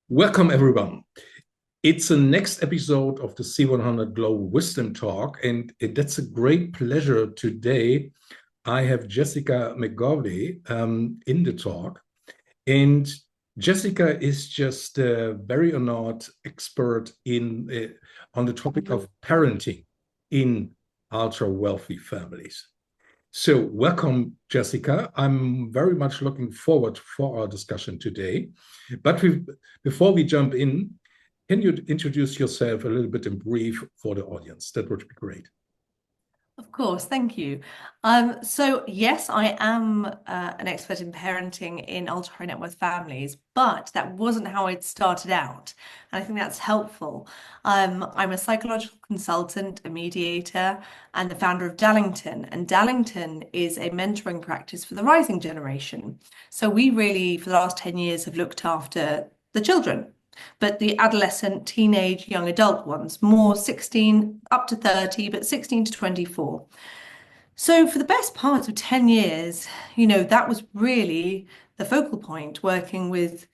Welcome, everyone. It's the next episode of the C100 Global Wisdom Talk, and that's a great pleasure today. I have Jessica McGawley in the talk, and Jessica is just a very honored expert in on the topic of parenting in ultra wealthy families. So, welcome, Jessica. I'm very much looking forward for our discussion today. But before we jump in, can you introduce yourself a little bit in brief for the audience? That would be great. Of course, thank you. So yes, I am an expert in parenting in ultra high net worth families, but that wasn't how I'd started out. And I think that's helpful. I'm a psychological consultant, a mediator, and the founder of Dallington. And Dallington is a mentoring practice for the rising generation. So we really, for the last 10 years, have looked after the children, but the adolescent, teenage, young adult ones, more 16 up to 30, but 16 to 24. So for the best part of 10 years, that was really the focal point, working with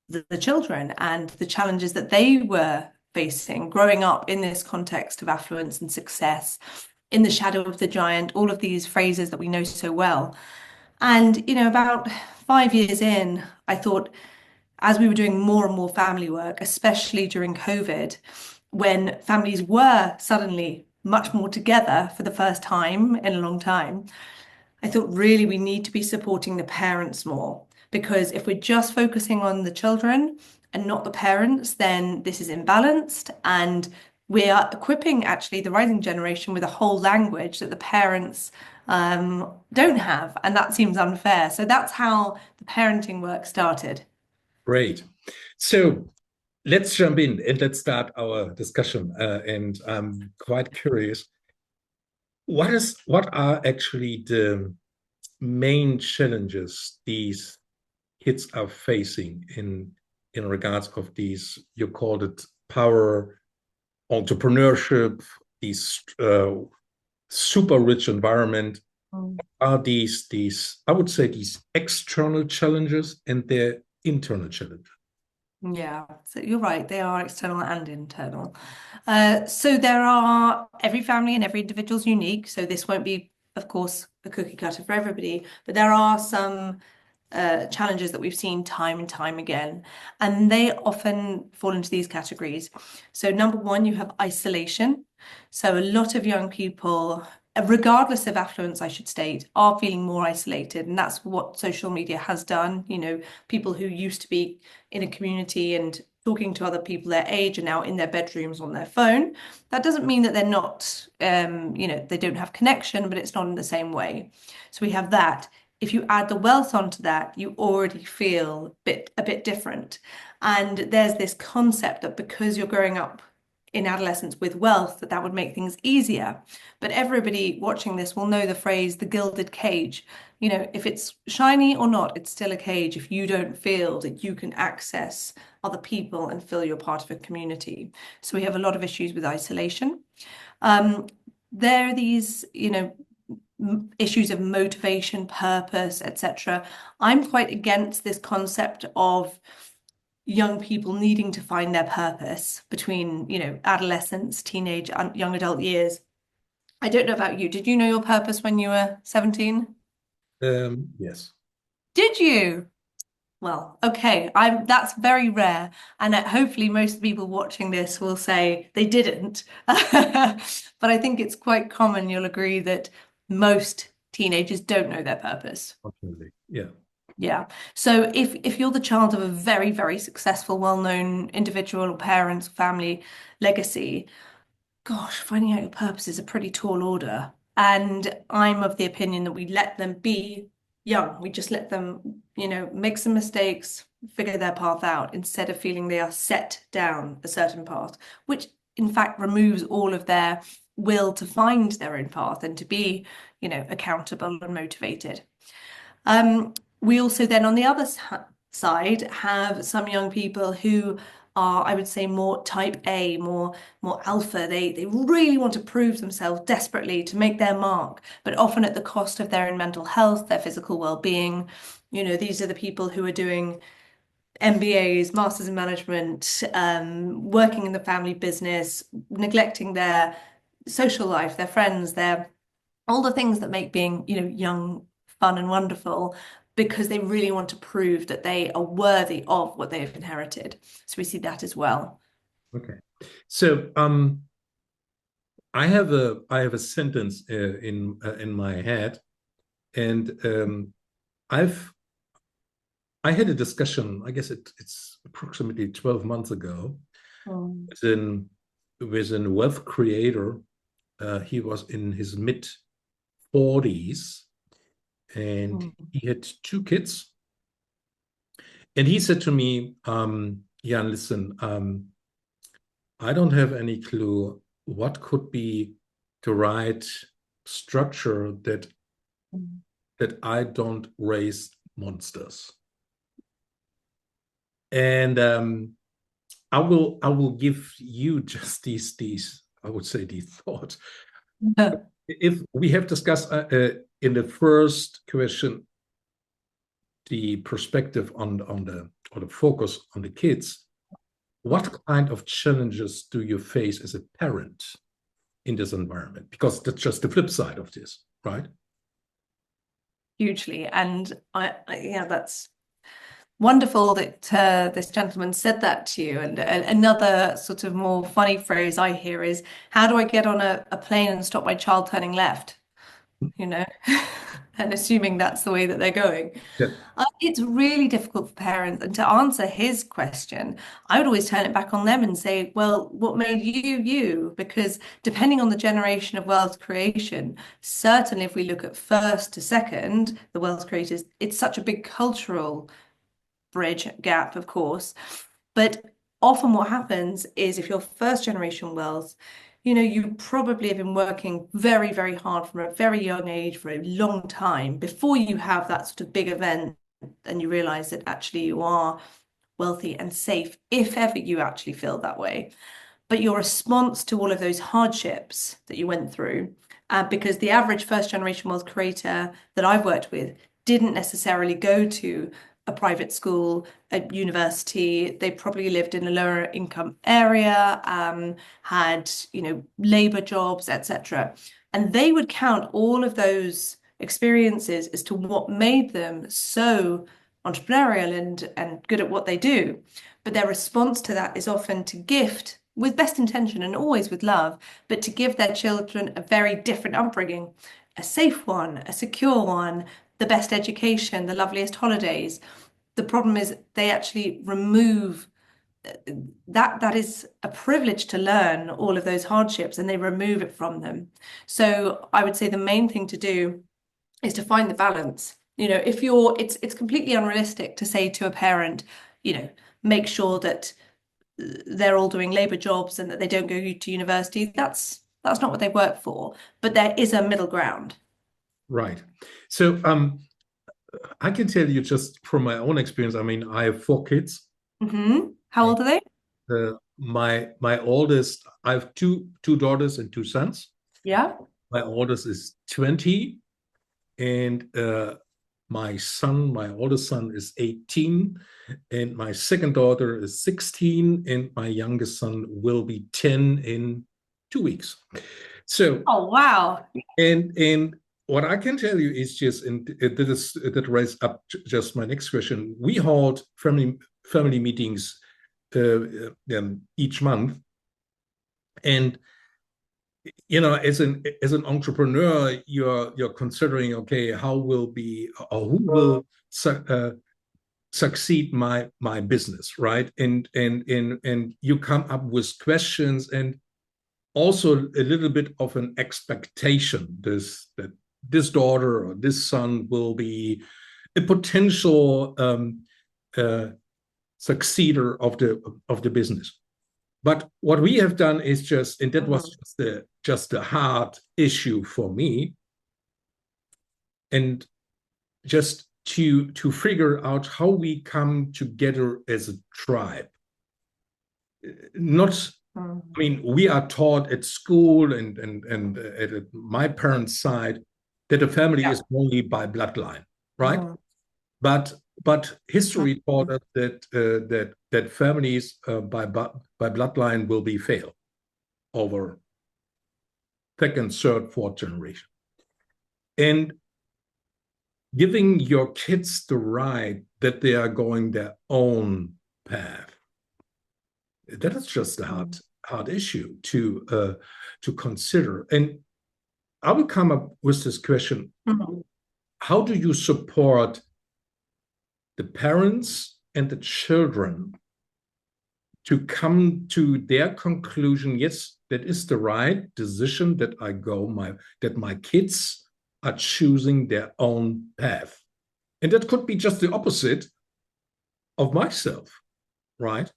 the children and the challenges that they were facing, growing up in this context of affluence and success, in the shadow of the giant, all of these phrases that we know so well. And, about 5 years in, I thought, as we were doing more and more family work, especially during COVID, when families were suddenly much more together for the first time in a long time, I thought really we need to be supporting the parents more. Because if we're just focusing on the children and not the parents, then this is imbalanced. And we are equipping actually the rising generation with a whole language that the parents don't have. And that seems unfair. So that's how the parenting work started. Great. So let's jump in and let's start our discussion. And I'm quite curious, what are actually the main challenges these kids are facing in regards of these, you called it power, entrepreneurship, these super rich environment? Mm. Are these I would say these external challenges and their internal challenges? Yeah, so you're right, they are external and internal. So there are, every family and every individual is unique. So this won't be, of course, a cookie cutter for everybody, but there are some challenges that we've seen time and time again, and they often fall into these categories. So number one, you have isolation. So a lot of young people, regardless of affluence, I should state, are feeling more isolated, and that's what social media has done. People who used to be in a community and talking to other people their age are now in their bedrooms on their phone. That doesn't mean that they're not, they don't have connection, but it's not in the same way. So we have that. If you add the wealth onto that, you already feel a bit different. And there's this concept that because you're growing up in adolescence with wealth, that would make things easier. But everybody watching this will know the phrase, the gilded cage. If it's shiny or not, it's still a cage if you don't feel that you can access other people and feel you're part of a community. So we have a lot of issues with isolation. There are these, issues of motivation, purpose, etc. I'm quite against this concept of young people needing to find their purpose between, adolescence, teenage, and young adult years. I don't know about you. Did you know your purpose when you were 17? Yes. Did you? Well, okay, that's very rare, and hopefully most people watching this will say they didn't. But I think it's quite common, you'll agree, that most teenagers don't know their purpose. Absolutely. Yeah. Yeah. So if you're the child of a very, very successful, well-known individual or parents, family legacy, gosh, finding out your purpose is a pretty tall order. And I'm of the opinion that we let them be young. We just let them, make some mistakes, figure their path out instead of feeling they are set down a certain path, which in fact removes all of their will to find their own path and to be, accountable and motivated. We also then on the other side have some young people who are, I would say, more type A, more alpha. They really want to prove themselves desperately to make their mark, but often at the cost of their own mental health, their physical well-being. These are the people who are doing MBAs, Masters in Management, working in the family business, neglecting their social life, their friends, their all the things that make being, young, fun and wonderful, because they really want to prove that they are worthy of what they have inherited. So we see that as well. Okay. So I have a sentence in my head, and I had a discussion. I guess it's approximately 12 months ago with a wealth creator. He was in his mid 40s, and he had two kids. And he said to me, Jan, listen, I don't have any clue what could be the right structure that I don't raise monsters. And I will give you just these I would say these thoughts. If we have discussed in the first question the perspective on the focus on the kids, what kind of challenges do you face as a parent in this environment? Because that's just the flip side of this, right? Hugely. And yeah, that's wonderful that this gentleman said that to you. And another sort of more funny phrase I hear is, how do I get on a plane and stop my child turning left? And assuming that's the way that they're going. Yeah. It's really difficult for parents. And to answer his question, I would always turn it back on them and say, well, what made you you? Because depending on the generation of wealth creation, certainly if we look at first to second, the wealth creators, it's such a big cultural bridge gap, of course. But often what happens is if you're first generation wealth, you probably have been working very, very hard from a very young age for a long time before you have that sort of big event and you realize that actually you are wealthy and safe, if ever you actually feel that way. But your response to all of those hardships that you went through, because the average first generation wealth creator that I've worked with didn't necessarily go to a private school, a university. They probably lived in a lower income area, had, labor jobs, etc. And they would count all of those experiences as to what made them so entrepreneurial and good at what they do. But their response to that is often to gift, with best intention and always with love, but to give their children a very different upbringing, a safe one, a secure one, the best education, the loveliest holidays. The problem is they actually remove that is a privilege to learn all of those hardships, and they remove it from them. So I would say the main thing to do is to find the balance. If it's completely unrealistic to say to a parent, make sure that they're all doing labor jobs and that they don't go to university. That's not what they work for, but there is a middle ground. Right. So I can tell you just from my own experience. I mean, I have 4 kids. How old are they? My oldest, I have two daughters and 2 sons. Yeah. My oldest is 20, and my oldest son is 18, and my second daughter is 16, and my youngest son will be 10 in 2 weeks. So, oh wow. And what I can tell you is just, and that raises up just my next question. We hold family meetings each month, and as an entrepreneur, you're considering, okay, who will succeed my business, right? And you come up with questions and also a little bit of an expectation that this daughter or this son will be a potential successor of the business. But what we have done is just, and that was just a hard issue for me, and just to figure out how we come together as a tribe. Not, I mean, we are taught at school and at my parents' side that a family is only by bloodline, right? But but history taught us that families by bloodline will be failed over second, third, fourth generation. And giving your kids the right that they are going their own path, that is just a hard issue to consider. And I will come up with this question: how do you support the parents and the children to come to their conclusion? Yes, that is the right decision, that that my kids are choosing their own path. And that could be just the opposite of myself, right?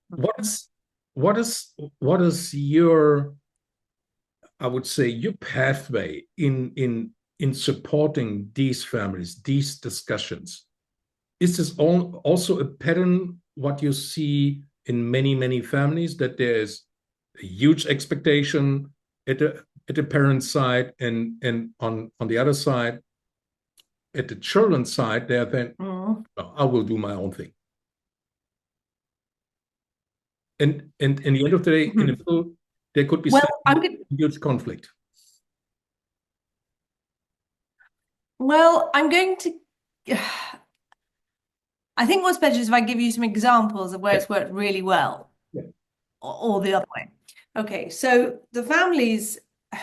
What is your, I would say, your pathway in supporting these families, these discussions? Is this also a pattern what you see in many families, that there's a huge expectation at the parent side, and on the other side, at the children's side, they're then, oh, I will do my own thing. And in the end of the day, in the middle, there could be huge conflict. Well, I'm going to. I think what's better is if I give you some examples of where it's worked really well, or the other way. Okay, so the families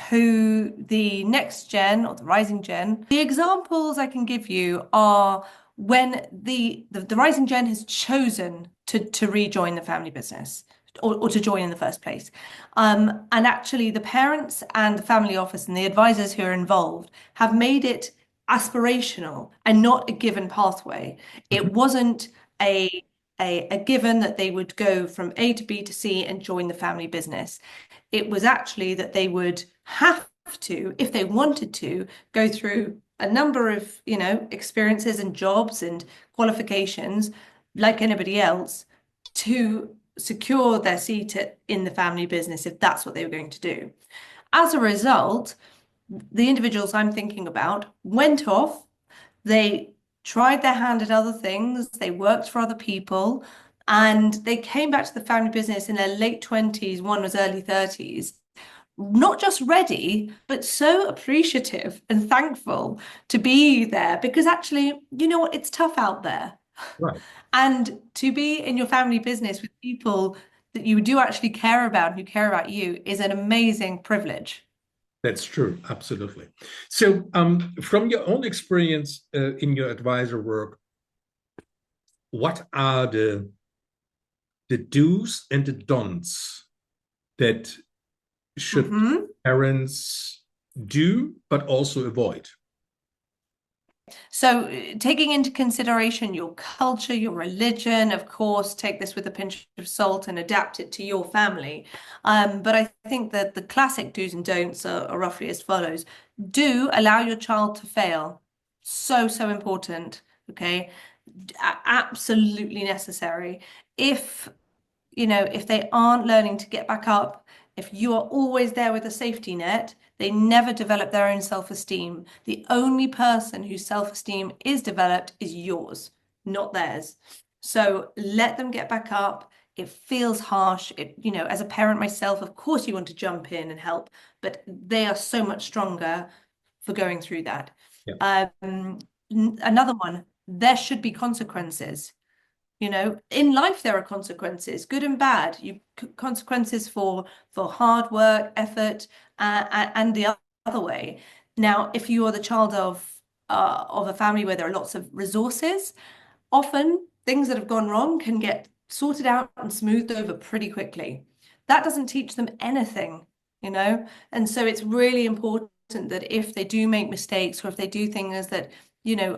who the next gen or the rising gen, the examples I can give you are when the rising gen has chosen to rejoin the family business, or to join in the first place. And actually the parents and the family office and the advisors who are involved have made it aspirational and not a given pathway. It wasn't a given that they would go from A to B to C and join the family business. It was actually that they would have to, if they wanted to, go through a number of, experiences and jobs and qualifications like anybody else to secure their seat in the family business, if that's what they were going to do. As a result, the individuals I'm thinking about went off, they tried their hand at other things, they worked for other people, and they came back to the family business in their late 20s, one was early 30s, not just ready, but so appreciative and thankful to be there, because actually, you know what, it's tough out there. Right. And to be in your family business with people that you do actually care about, who care about you, is an amazing privilege. That's true, absolutely. So from your own experience in your advisor work, what are the do's and the don'ts that should parents do, but also avoid? So taking into consideration your culture, your religion, of course, take this with a pinch of salt and adapt it to your family. But I think that the classic do's and don'ts are roughly as follows. Do allow your child to fail. So important, okay? Absolutely necessary. If they aren't learning to get back up, if you are always there with a safety net, they never develop their own self-esteem. The only person whose self-esteem is developed is yours, not theirs. So let them get back up. It feels harsh. As a parent myself, of course you want to jump in and help, but they are so much stronger for going through that. Yeah. Another one, there should be consequences. In life, there are consequences, good and bad. Consequences for hard work, effort, and the other way. Now, if you are the child of a family where there are lots of resources, often things that have gone wrong can get sorted out and smoothed over pretty quickly. That doesn't teach them anything, and so it's really important that if they do make mistakes, or if they do things that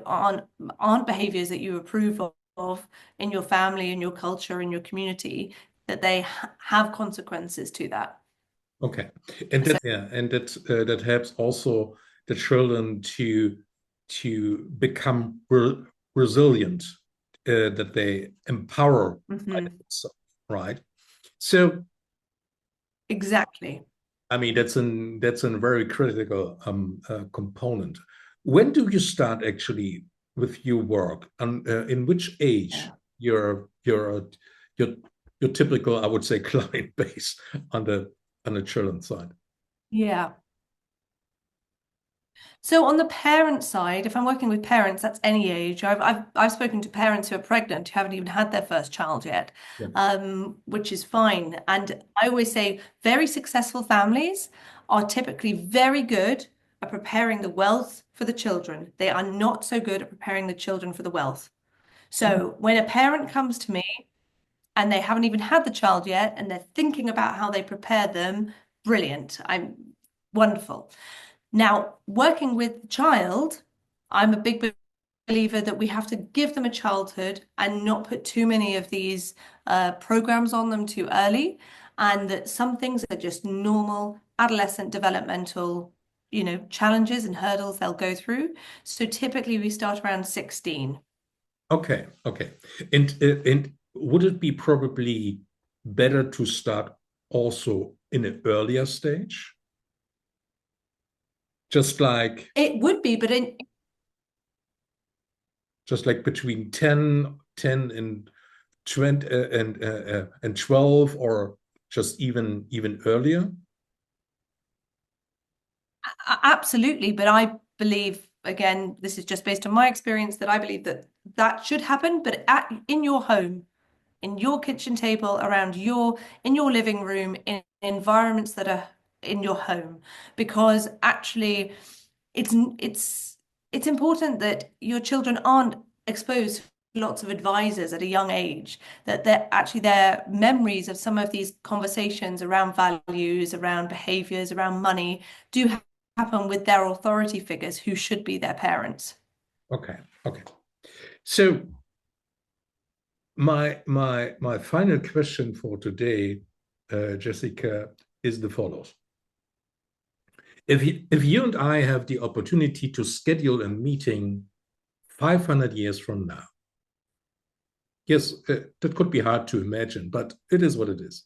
aren't behaviors that you approve of in your family, in your culture, in your community, that they have consequences to that. Okay, and that helps also the children to become resilient, that they empower themselves, right? So exactly. I mean, that's a very critical component. When do you start actually with your work, and in which age Yeah. your your typical, I would say, client base on the children's side? Yeah. So on the parent side, if I'm working with parents, that's any age. I've spoken to parents who are pregnant who haven't even had their first child yet, Yeah. which is fine. And I always say very successful families are typically very good at preparing the wealth for the children. They are not so good at preparing the children for the wealth. So when a parent comes to me and they haven't even had the child yet and they're thinking about how they prepare them, brilliant. I'm wonderful. Now, working with the child, I'm a big believer that we have to give them a childhood and not put too many of these programs on them too early, and that some things are just normal adolescent developmental, challenges and hurdles they'll go through. So typically we start around 16. Okay, okay. And would it be probably better to start also in an earlier stage? Just like It would be, but between 10 and 20 and 12, or just even earlier? absolutely. But I believe, again, this is just based on my experience, that I believe that that should happen, but in your home, in your kitchen table, in your living room, in environments that are in your home, because actually it's it's it's important that your children aren't exposed to lots of advisors at a young age, that they're actually their memories of some of these conversations around values, around behaviors, around money do happen with their authority figures who should be their parents. Okay, okay. So my final question for today, Jessica, is the follows. If you and I have the opportunity to schedule a meeting 500 years from now, yes, that could be hard to imagine, but it is what it is.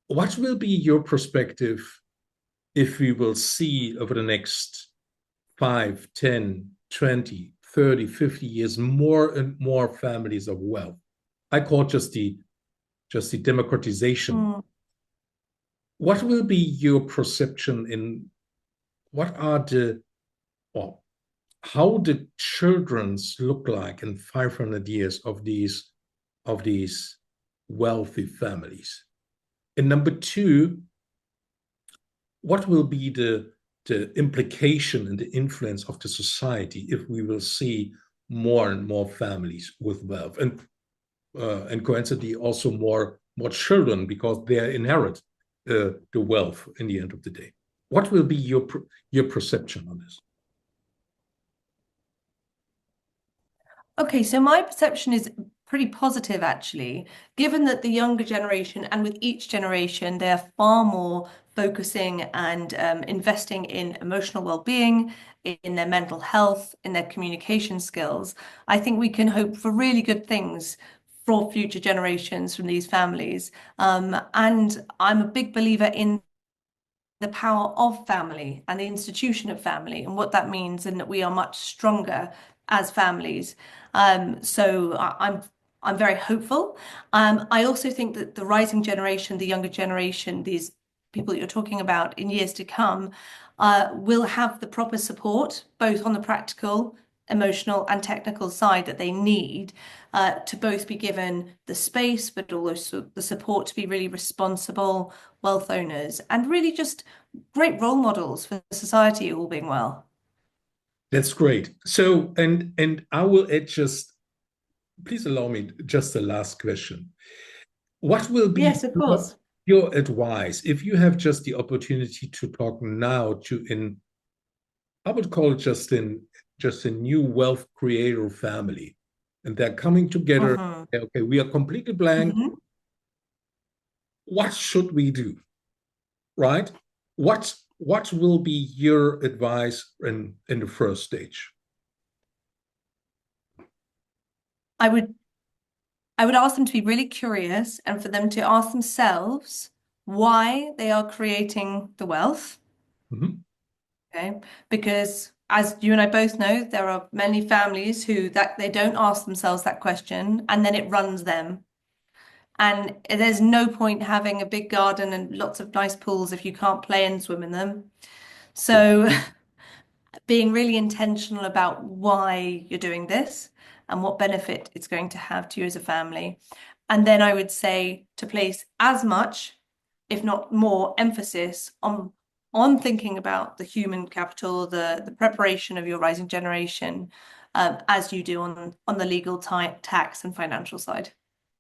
What will be your perspective if we will see over the next 5, 10, 20, 30, 50 years more and more families of wealth? I call it just the democratization. Mm. What will be your perception in what are the or how the children's look like in 500 years of these wealthy families? And number two, what will be the implication and the influence of the society if we will see more and more families with wealth, and coincidentally also more children, because they inherit the wealth in the end of the day? What will be your perception on this? Okay, so my perception is pretty positive actually, given that the younger generation, and with each generation, they are far more focusing and investing in emotional well-being, in their mental health, in their communication skills. I think we can hope for really good things for future generations from these families. And I'm a big believer in the power of family and the institution of family and what that means, and that we are much stronger as families. So I'm very hopeful. I also think that the rising generation, the younger generation, these people that you're talking about in years to come, will have the proper support, both on the practical, emotional, and technical side that they need to both be given the space, but also the support to be really responsible wealth owners and really just great role models for society, all being well. That's great. So, and I will add, just please allow me just the last question. What will be Yes, of course. your advice if you have just the opportunity to talk now to, in I would call it just a new wealth creator family, and they're coming together. Hmm. Okay, we are completely blank. Hmm. What should we do? Right? What will be your advice in the first stage? I would I would ask them to be really curious and for them to ask themselves why they are creating the wealth. Mhm. Okay, because as you and I both know, there are many families who that they don't ask themselves that question, and then it runs them. And there's no point having a big garden and lots of nice pools if you can't play and swim in them. So being really intentional about why you're doing this and what benefit it's going to have to you as a family. And then I would say to place as much, if not more, emphasis on thinking about the human capital, the preparation of your rising generation, as you do on the legal tax and financial side.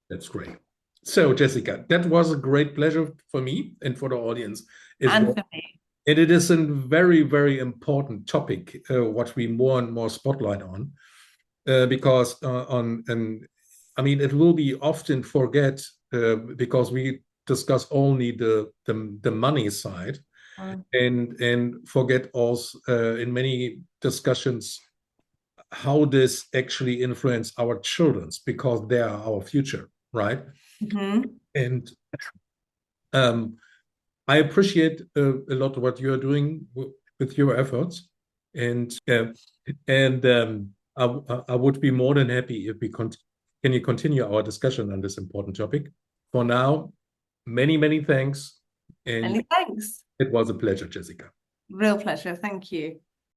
That's great. So, Jessica, that was a great pleasure for me and for the audience as And well. for me. And it is a very, very important topic, what we more and more spotlight on, because I mean, it will be often forget because we discuss only the money side, and forget also in many discussions how this actually influence our children's, because they are our future, right? And I appreciate a lot what you are doing with your efforts, and I would be more than happy if we can you continue our discussion on this important topic. For now, many thanks, and Many thanks. it was a pleasure, Jessica. Real pleasure. Thank you.